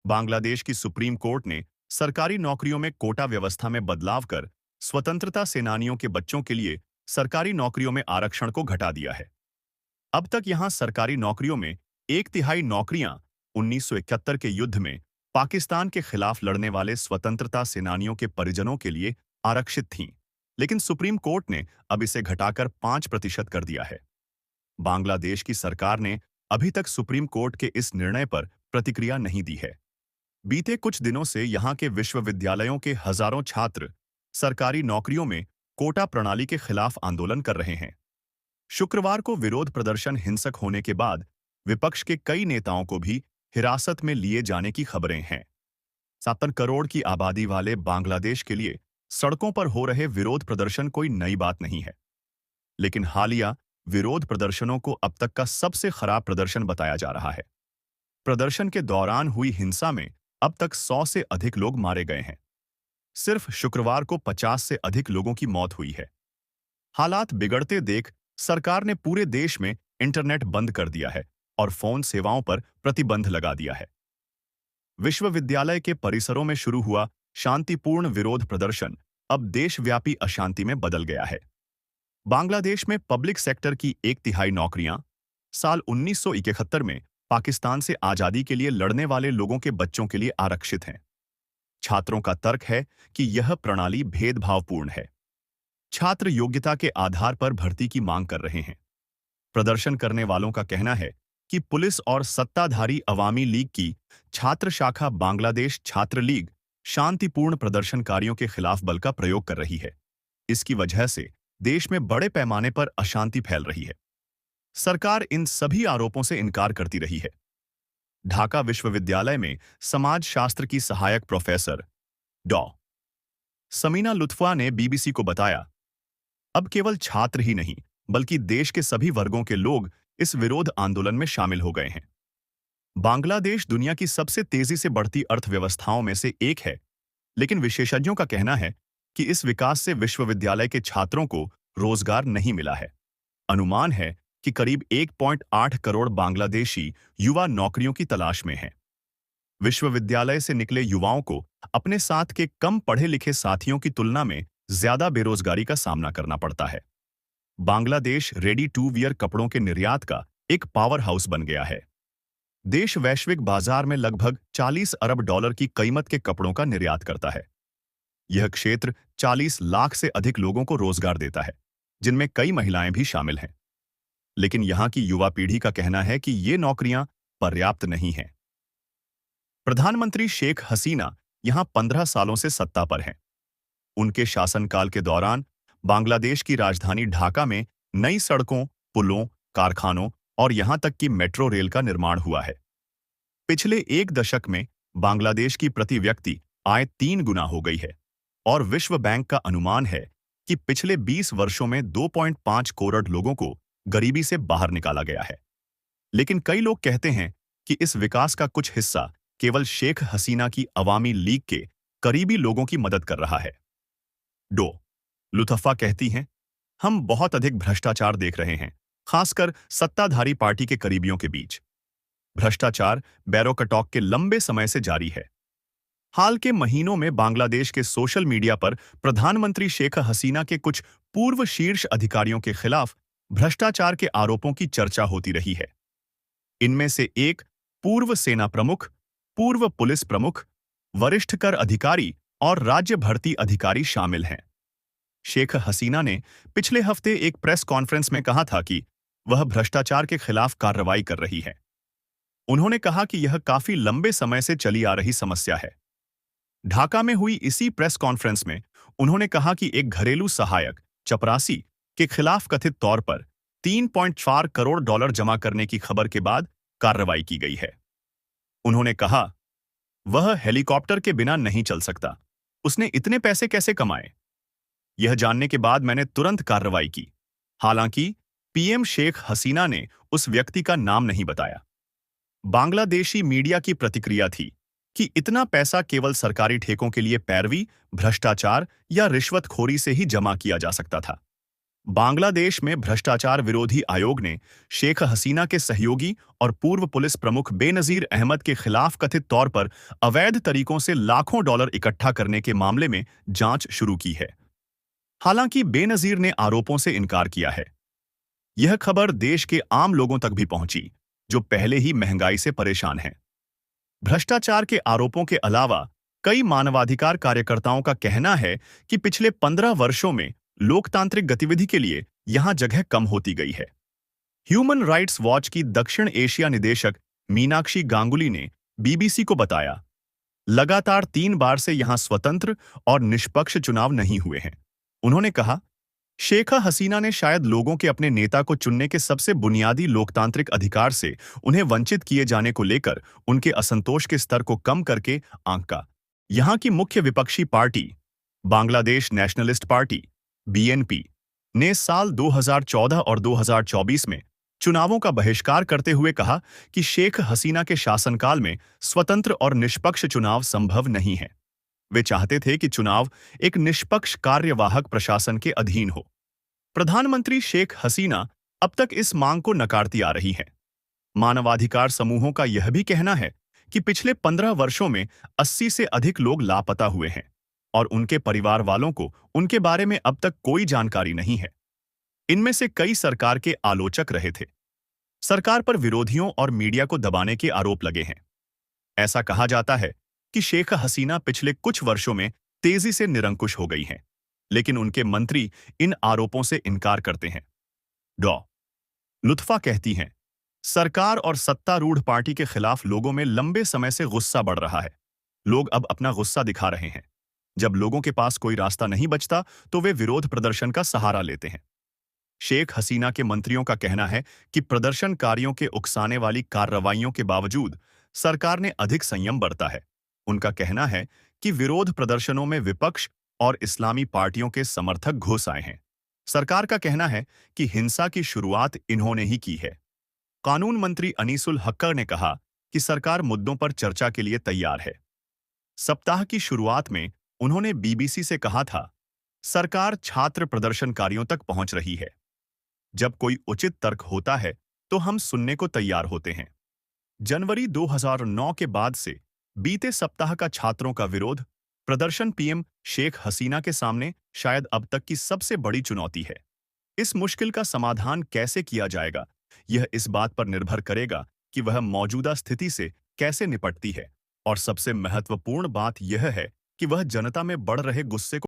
बांग्लादेश की supreme court ने सरकारी नौकरियों में कोटा व्यवस्था में बदलाव कर स्वतंत्रता सेनानियों के बच्चों के लिए सरकारी नौकरियों में आरक्षण को घटा दिया है। अब तक यहां सरकारी नौकरियों में एक तिहाई नौकरियां 1971 के युद्ध में पाकिस्तान के खिलाफ लड़ने वाले स्वतंत्रता सेनानियों के परिजनों के लिए आरक्षित थीं, लेकिन सुप्रीम कोर्ट ने अब इसे घटाकर 5% कर दिया है। बांग्लादेश की सरकार ने अभी तक सुप्रीम कोर्ट के इस निर्णय पर प्रतिक्रिया नहीं दी है। बीते कुछ दिनों से यहां के विश्वविद्यालयों के हजारों छात्र सरकारी नौकरियों में कोटा प्रणाली के खिलाफ आंदोलन कर रहे हैं। शुक्रवार को विरोध प्रदर्शन हिंसक होने के बाद विपक्ष के कई नेताओं को भी हिरासत में लिए जाने की खबरें हैं। 7 करोड़ की आबादी वाले बांग्लादेश के लिए सड़कों पर हो रहे विरोध प्रदर्शन कोई नई बात नहीं है, लेकिन हालिया विरोध प्रदर्शनों को अब तक का सबसे खराब प्रदर्शन बताया जा रहा है। प्रदर्शन के दौरान हुई हिंसा में अब तक 100 से अधिक लोग मारे गए हैं। सिर्फ शुक्रवार को 50 से अधिक लोगों की मौत हुई है। हालात बिगड़ते देख सरकार ने पूरे देश में इंटरनेट बंद कर दिया है और फोन सेवाओं पर प्रतिबंध लगा दिया है। विश्वविद्यालय के परिसरों में शुरू हुआ शांतिपूर्ण विरोध प्रदर्शन अब देशव्यापी अशांति में बदल गया है। बांग्लादेश में पब्लिक सेक्टर की एक तिहाई नौकरियां साल 1971 में पाकिस्तान से आजादी के लिए लड़ने वाले लोगों के बच्चों के लिए आरक्षित हैं। छात्रों का तर्क है कि यह प्रणाली भेदभावपूर्ण है। छात्र योग्यता के आधार पर भर्ती की मांग कर रहे हैं। प्रदर्शन करने वालों का कहना है कि पुलिस और सत्ताधारी अवामी लीग की छात्र शाखा बांग्लादेश छात्र लीग शांतिपूर्ण प्रदर्शनकारियों के खिलाफ बल का प्रयोग कर रही है। इसकी वजह से देश में बड़े पैमाने पर अशांति फैल रही है। सरकार इन सभी आरोपों से इनकार करती रही है। ढाका विश्वविद्यालय में समाजशास्त्र की सहायक प्रोफेसर डॉ. समीना लुत्फा ने बीबीसी को बताया, अब केवल छात्र ही नहीं बल्कि देश के सभी वर्गों के लोग इस विरोध आंदोलन में शामिल हो गए हैं। बांग्लादेश दुनिया की सबसे तेजी से बढ़ती अर्थव्यवस्थाओं में से एक है, लेकिन विशेषज्ञों का कहना है कि इस विकास से विश्वविद्यालय के छात्रों को रोजगार नहीं मिला है। अनुमान है कि करीब 1.8 करोड़ बांग्लादेशी युवा नौकरियों की तलाश में हैं। विश्वविद्यालय से निकले युवाओं को अपने साथ के कम पढ़े लिखे साथियों की तुलना में ज्यादा बेरोजगारी का सामना करना पड़ता है। बांग्लादेश रेडी टू वियर कपड़ों के निर्यात का एक पावर हाउस बन गया है। देश वैश्विक बाजार में लगभग 40 अरब डॉलर की कीमत के कपड़ों का निर्यात करता है। यह क्षेत्र 40 लाख से अधिक लोगों को रोजगार देता है, जिनमें कई महिलाएं भी शामिल हैं। लेकिन यहां की युवा पीढ़ी का कहना है कि ये नौकरियां पर्याप्त नहीं हैं। प्रधानमंत्री शेख हसीना यहां 15 सालों से सत्ता पर हैं। उनके शासनकाल के दौरान बांग्लादेश की राजधानी ढाका में नई सड़कों, पुलों, कारखानों और यहां तक कि मेट्रो रेल का निर्माण हुआ है। पिछले एक दशक में बांग्लादेश की प्रति व्यक्ति आय 3 गुना हो गई है और विश्व बैंक का अनुमान है कि पिछले 20 वर्षों में 2.5 करोड़ लोगों को गरीबी से बाहर निकाला गया है। लेकिन कई लोग कहते हैं कि इस विकास का कुछ हिस्सा केवल शेख हसीना की अवामी लीग के करीबी लोगों की मदद कर रहा है। डॉ. लुत्फा कहती हैं, हम बहुत अधिक भ्रष्टाचार देख रहे हैं, खासकर सत्ताधारी पार्टी के करीबियों के बीच। भ्रष्टाचार बैरोकटॉक के लंबे समय से जारी है। हाल के महीनों में बांग्लादेश के सोशल मीडिया पर प्रधानमंत्री शेख हसीना के कुछ पूर्व शीर्ष अधिकारियों के खिलाफ भ्रष्टाचार के आरोपों की चर्चा होती रही है। इनमें से एक पूर्व सेना प्रमुख, पूर्व पुलिस प्रमुख, वरिष्ठ कर अधिकारी और राज्य भर्ती अधिकारी शामिल हैं। शेख हसीना ने पिछले हफ्ते एक प्रेस कॉन्फ्रेंस में कहा था कि वह भ्रष्टाचार के खिलाफ कार्रवाई कर रही है। उन्होंने कहा कि यह काफी लंबे समय से चली आ रही समस्या है। ढाका में हुई इसी प्रेस कॉन्फ्रेंस में उन्होंने कहा कि एक घरेलू सहायक चपरासी के खिलाफ कथित तौर पर 3.4 करोड़ डॉलर जमा करने की खबर के बाद कार्रवाई की गई है। उन्होंने कहा, वह हेलीकॉप्टर के बिना नहीं चल सकता। उसने इतने पैसे कैसे कमाए? यह जानने के बाद मैंने तुरंत कार्रवाई की। हालांकि पीएम शेख हसीना ने उस व्यक्ति का नाम नहीं बताया। बांग्लादेशी मीडिया की प्रतिक्रिया थी कि इतना पैसा केवल सरकारी ठेकों के लिए पैरवी, भ्रष्टाचार या रिश्वतखोरी से ही जमा किया जा सकता था। बांग्लादेश में भ्रष्टाचार विरोधी आयोग ने शेख हसीना के सहयोगी और पूर्व पुलिस प्रमुख बेनजीर अहमद के खिलाफ कथित तौर पर अवैध तरीकों से लाखों डॉलर इकट्ठा करने के मामले में जांच शुरू की है। हालांकि बेनजीर ने आरोपों से इनकार किया है। यह खबर देश के आम लोगों तक भी पहुंची, जो पहले ही महंगाई से परेशान हैं। भ्रष्टाचार के आरोपों के अलावा कई मानवाधिकार कार्यकर्ताओं का कहना है कि पिछले 15 वर्षों में लोकतांत्रिक गतिविधि के लिए यहां जगह कम होती गई है। ह्यूमन राइट्स वॉच की दक्षिण एशिया निदेशक मीनाक्षी गांगुली ने बीबीसी को बताया, लगातार 3 बार से यहां स्वतंत्र और निष्पक्ष चुनाव नहीं हुए हैं। उन्होंने कहा, शेख हसीना ने शायद लोगों के अपने नेता को चुनने के सबसे बुनियादी लोकतांत्रिक अधिकार से उन्हें वंचित किए जाने को लेकर उनके असंतोष के स्तर को कम करके आंका। यहां की मुख्य विपक्षी party Bangladesh nationalist party BNP ने साल 2014 और 2024 में चुनावों का बहिष्कार करते हुए कहा कि शेख हसीना के शासनकाल में स्वतंत्र और निष्पक्ष चुनाव संभव नहीं है। वे चाहते थे कि चुनाव एक निष्पक्ष कार्यवाहक प्रशासन के अधीन हो। प्रधानमंत्री शेख हसीना अब तक इस मांग को नकारती आ रही हैं। मानवाधिकार समूहों का यह भी कहना है कि पिछले 15 वर्षों में 80 से अधिक लोग लापता हुए हैं और उनके परिवार वालों को उनके बारे में अब तक कोई जानकारी नहीं है। इनमें से कई सरकार के आलोचक रहे थे। सरकार पर विरोधियों और मीडिया को दबाने के आरोप लगे हैं। ऐसा कहा जाता है कि शेख हसीना पिछले कुछ वर्षों में तेजी से निरंकुश हो गई हैं, लेकिन उनके मंत्री इन आरोपों से इनकार करते हैं। डॉ. लुत्फा कहती हैं, सरकार और सत्तारूढ़ पार्टी के खिलाफ लोगों में लंबे समय से गुस्सा बढ़ रहा है। लोग अब अपना गुस्सा दिखा रहे हैं। जब लोगों के पास कोई रास्ता नहीं बचता तो वे विरोध प्रदर्शन का सहारा लेते हैं। शेख हसीना के मंत्रियों का कहना है कि प्रदर्शनकारियों के उकसाने वाली कार्रवाइयों के बावजूद सरकार ने अधिक संयम बरता है। उनका कहना है कि विरोध प्रदर्शनों में विपक्ष और इस्लामी पार्टियों के समर्थक घुस आए हैं। सरकार का कहना है कि हिंसा की शुरुआत इन्होंने ही की है। कानून मंत्री अनीसुल हक्कर ने कहा कि सरकार मुद्दों पर चर्चा के लिए तैयार है। सप्ताह की शुरुआत में उन्होंने बीबीसी से कहा था, सरकार छात्र प्रदर्शनकारियों तक पहुंच रही है। जब कोई उचित तर्क होता है तो हम सुनने को तैयार होते हैं। जनवरी 2009 के बाद से बीते सप्ताह का छात्रों का विरोध प्रदर्शन पीएम शेख हसीना के सामने शायद अब तक की सबसे बड़ी चुनौती है। इस मुश्किल का समाधान कैसे किया जाएगा, यह इस बात पर निर्भर करेगा कि वह मौजूदा स्थिति से कैसे निपटती है, और सबसे महत्वपूर्ण बात यह है कि वह जनता में बढ़ रहे गुस्से को